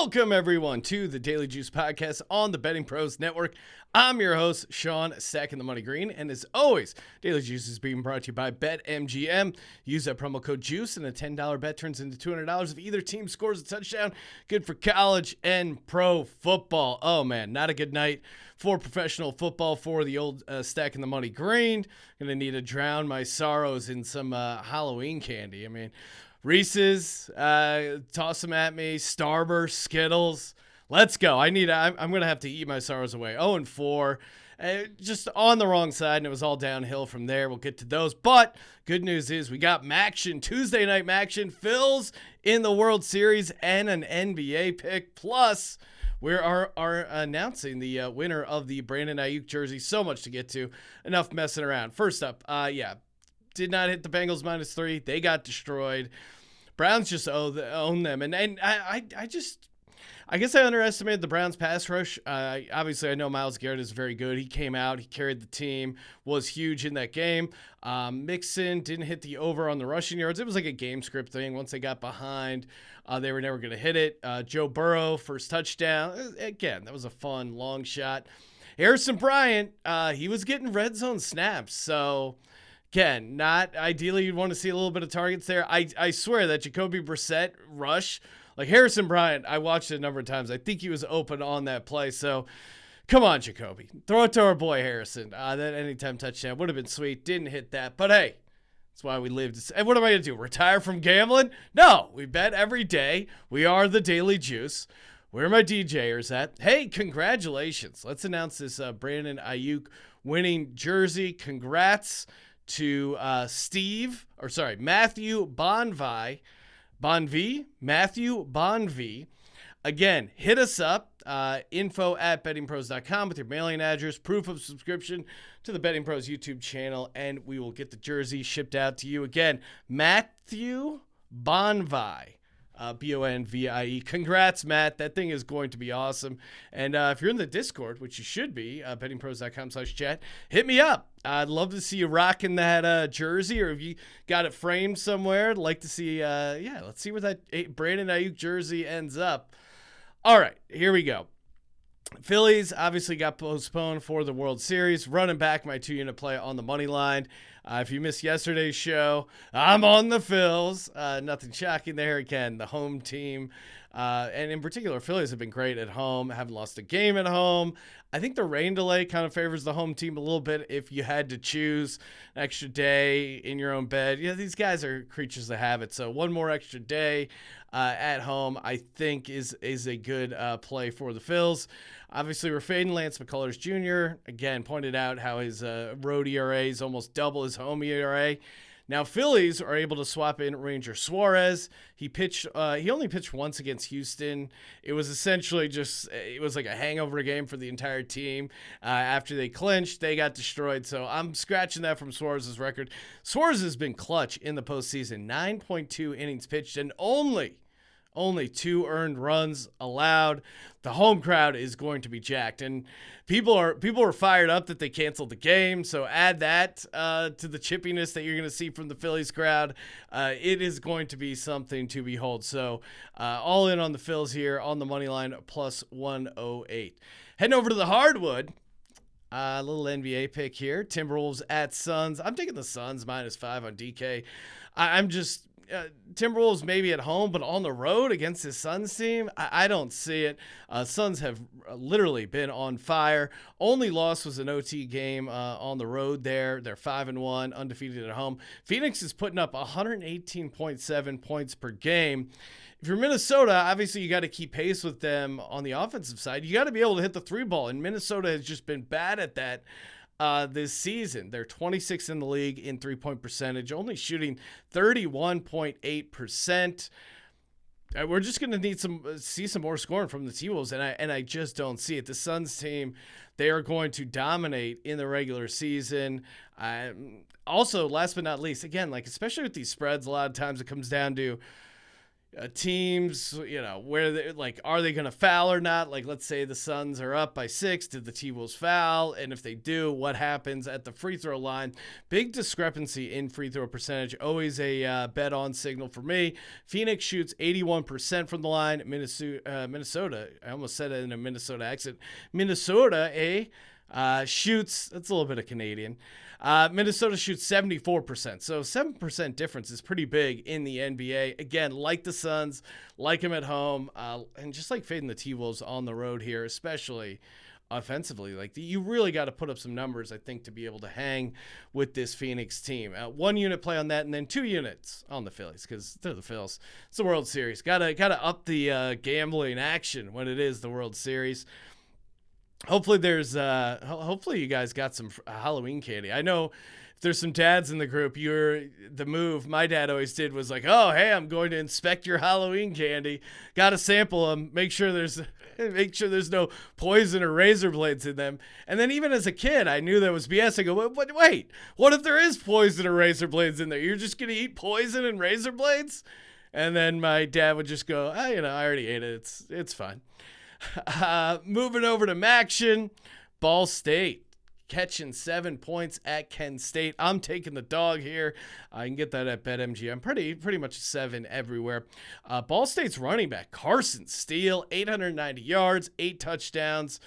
Welcome, everyone, to the Daily Juice Podcast on the Betting Pros Network. I'm your host, Sean, stacking the money green. And as always, Daily Juice is being brought to you by BetMGM. Use that promo code JUICE, and a $10 bet turns into $200 if either team scores a touchdown. Good for college and pro football. Oh, man, not a good night for professional football for the old stacking the money green. Going to need to drown my sorrows in some Halloween candy. I mean, Reese's, toss them at me. Starburst, Skittles. Let's go. I'm going to have to eat my sorrows away. 0-4. Just on the wrong side, and it was all downhill from there. We'll get to those. But good news is we got MACtion, Tuesday night MACtion, Phillies in the World Series, and an NBA pick. Plus, we are announcing the winner of the Brandon Ayuk jersey. So much to get to. Enough messing around. First up, did not hit the Bengals -3. They got destroyed. Browns just own them. And I guess I underestimated the Browns pass rush. Obviously, I know Myles Garrett is very good. He came out. He carried the team. Was huge in that game. MACtion didn't hit the over on the rushing yards. It was like a game script thing. Once they got behind, they were never going to hit it. Joe Burrow, first touchdown. Again, that was a fun, long shot. Harrison Bryant, he was getting red zone snaps. So, again, not ideally you'd want to see a little bit of targets there. I swear that Jacoby Brissett rush, like Harrison Bryant, I watched it a number of times. I think he was open on that play. So, come on, Jacoby. Throw it to our boy Harrison. That anytime touchdown would have been sweet. Didn't hit that. But, hey, that's why we lived. And what am I going to do? Retire from gambling? No, we bet every day. We are the Daily Juice. Where are my DJers at? Hey, congratulations. Let's announce this Brandon Ayuk winning jersey. Congrats to Matthew Matthew Bonvi. Again, hit us up, info@bettingpros.com with your mailing address, proof of subscription to the Betting Pros YouTube channel, and we will get the jersey shipped out to you. Again, Matthew Bonvi. Bonvie. Congrats, Matt. That thing is going to be awesome. And if you're in the Discord, which you should be, bettingpros.com/chat, hit me up. I'd love to see you rocking that jersey, or if you got it framed somewhere, I'd like to see, let's see where that Brandon Ayuk jersey ends up. All right, here we go. Phillies obviously got postponed for the World Series. Running back my 2-unit play on the money line. If you missed yesterday's show, I'm on the Phils. Nothing shocking there. Again, the home team. And in particular, Phillies have been great at home. Haven't lost a game at home. I think the rain delay kind of favors the home team a little bit if you had to choose an extra day in your own bed. Yeah, these guys are creatures of habit. So one more extra day at home, I think, is a good play for the Phils. Obviously, we're fading Lance McCullers Jr. Again, pointed out how his road ERA is almost double his home ERA. Now, Phillies are able to swap in Ranger Suarez. He only pitched once against Houston. It was essentially it was like a hangover game for the entire team. After they clinched, they got destroyed. So I'm scratching that from Suarez's record. Suarez has been clutch in the postseason. 9.2 innings pitched and only 2 earned runs allowed. The home crowd is going to be jacked, and people are fired up that they canceled the game. So add that to the chippiness that you're going to see from the Phillies crowd. It is going to be something to behold. So all in on the Phils here on the money line, plus 108. Heading over to the hardwood. A little NBA pick here. Timberwolves at Suns. I'm taking the Suns -5 on DK. I'm just Timberwolves maybe at home, but on the road against his Suns team, I don't see it. Suns have literally been on fire. Only loss was an OT game on the road there. They're 5-1, undefeated at home. Phoenix is putting up 118.7 points per game. If you're Minnesota, obviously you got to keep pace with them on the offensive side. You got to be able to hit the 3 ball, and Minnesota has just been bad at that. This season. They're 26th in the league in 3-point percentage, only shooting 31.8%. We're just going to see some more scoring from the T-Wolves, and I just don't see it. The Suns team, they are going to dominate in the regular season. Also, last but not least, again, like especially with these spreads, a lot of times it comes down to teams, where they like, are they going to foul or not? Like, let's say the Suns are up by 6. Did the T-Wolves foul? And if they do, what happens at the free throw line? Big discrepancy in free throw percentage. Always a bet on signal for me. Phoenix shoots 81% from the line. Minnesota, I almost said it in a Minnesota accent. Minnesota, shoots, that's a little bit of Canadian. Minnesota shoots 74%. So 7% difference is pretty big in the NBA. Again, like the Suns, like them at home, and just like fading the T-Wolves on the road here, especially offensively. Like, you really got to put up some numbers, I think, to be able to hang with this Phoenix team. 1 unit play on that, and then 2 units on the Phillies, because they're the Phils. It's the World Series. Gotta up the gambling action when it is the World Series. Hopefully hopefully you guys got some Halloween candy. I know if there's some dads in the group, the move my dad always did was like, oh, hey, I'm going to inspect your Halloween candy. Got to sample them. Make sure there's no poison or razor blades in them. And then even as a kid, I knew that was BS. I go, wait, what if there is poison or razor blades in there? You're just going to eat poison and razor blades? And then my dad would just go, I already ate it. It's fine. Moving over to MACtion, Ball State catching 7 points at Kent State. I'm taking the dog here. I can get that at BetMGM. Pretty much a 7 everywhere. Ball State's running back, Carson Steele, 890 yards, 8 touchdowns.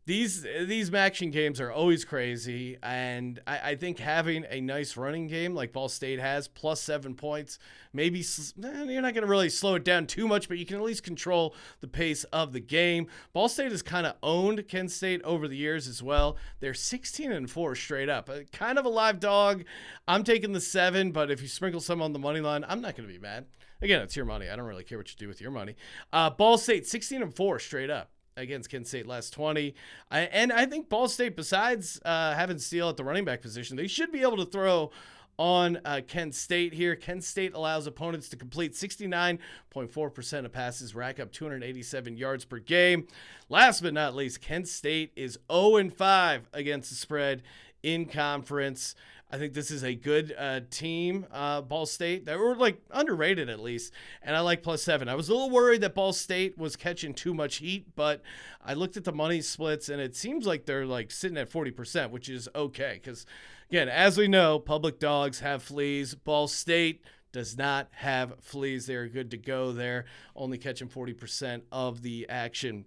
These MACtion games are always crazy, and I think having a nice running game like Ball State has, plus 7 points, maybe you're not going to really slow it down too much, but you can at least control the pace of the game. Ball State has kind of owned Kent State over the years as well. They're 16-4 straight up. Kind of a live dog. I'm taking the 7, but if you sprinkle some on the money line, I'm not going to be mad. Again, it's your money. I don't really care what you do with your money. Ball State, 16-4 straight up against Kent State last 20. And I think Ball State, besides having Steele at the running back position, they should be able to throw on Kent State here. Kent State allows opponents to complete 69.4% of passes, rack up 287 yards per game. Last but not least, Kent State is 0-5 against the spread in conference. I think this is a good team, Ball State. They were like underrated at least, and I like plus 7. I was a little worried that Ball State was catching too much heat, but I looked at the money splits, and it seems like they're like sitting at 40%, which is okay. Because again, as we know, public dogs have fleas. Ball State does not have fleas. They're good to go there, only catching 40% of the action,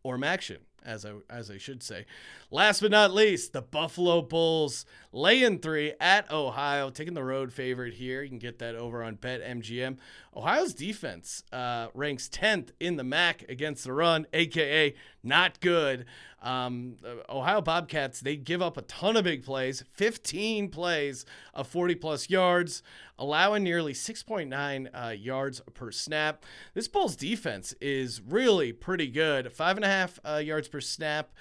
or MACtion, as I should say. Last but not least, the Buffalo Bulls laying 3 at Ohio, taking the road favorite here. You can get that over on BetMGM. Ohio's defense ranks 10th in the MAC against the run, aka not good. Ohio Bobcats, they give up a ton of big plays, 15 plays of 40-plus yards, allowing nearly 6.9 yards per snap. This Bulls defense is really pretty good. 5.5 yards per snap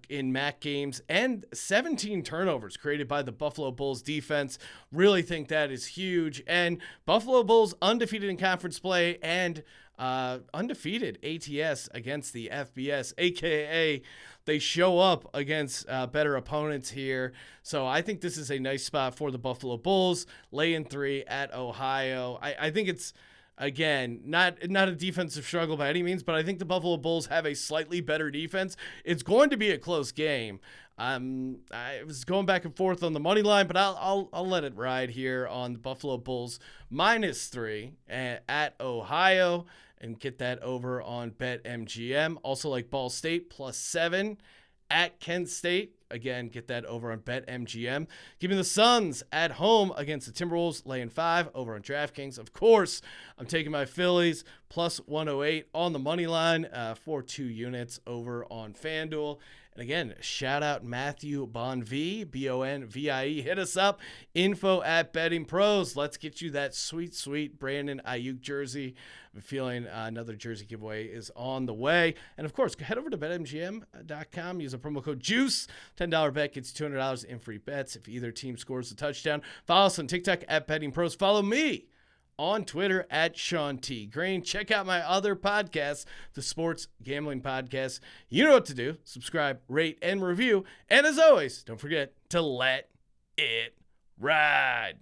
in MAC games, and 17 turnovers created by the Buffalo Bulls defense. Really think that is huge. And Buffalo Bulls undefeated in conference play and undefeated ATS against the FBS, aka they show up against better opponents here. So I think this is a nice spot for the Buffalo Bulls, laying 3 at Ohio. I think it's, again, not a defensive struggle by any means, but I think the Buffalo Bulls have a slightly better defense. It's going to be a close game. I was going back and forth on the money line, but I'll let it ride here on the Buffalo Bulls -3 at Ohio, and get that over on BetMGM. Also like Ball State +7 at Kent State. Again, get that over on BetMGM. Give me the Suns at home against the Timberwolves, laying 5 over on DraftKings. Of course, I'm taking my Phillies +108 on the money line for 2 units over on FanDuel. And again, shout out Matthew Bonvie, Bonvie. Hit us up, info@bettingpros. Let's get you that sweet, sweet Brandon Ayuk jersey. I'm feeling another jersey giveaway is on the way. And of course, head over to betmgm.com. Use a promo code JUICE. $10 bet gets you $200 in free bets if either team scores a touchdown. Follow us on TikTok @bettingpros. Follow me on Twitter @SeanTGreen. Check out my other podcasts, the Sports Gambling Podcast. You know what to do. Subscribe, rate, and review. And as always, don't forget to let it ride.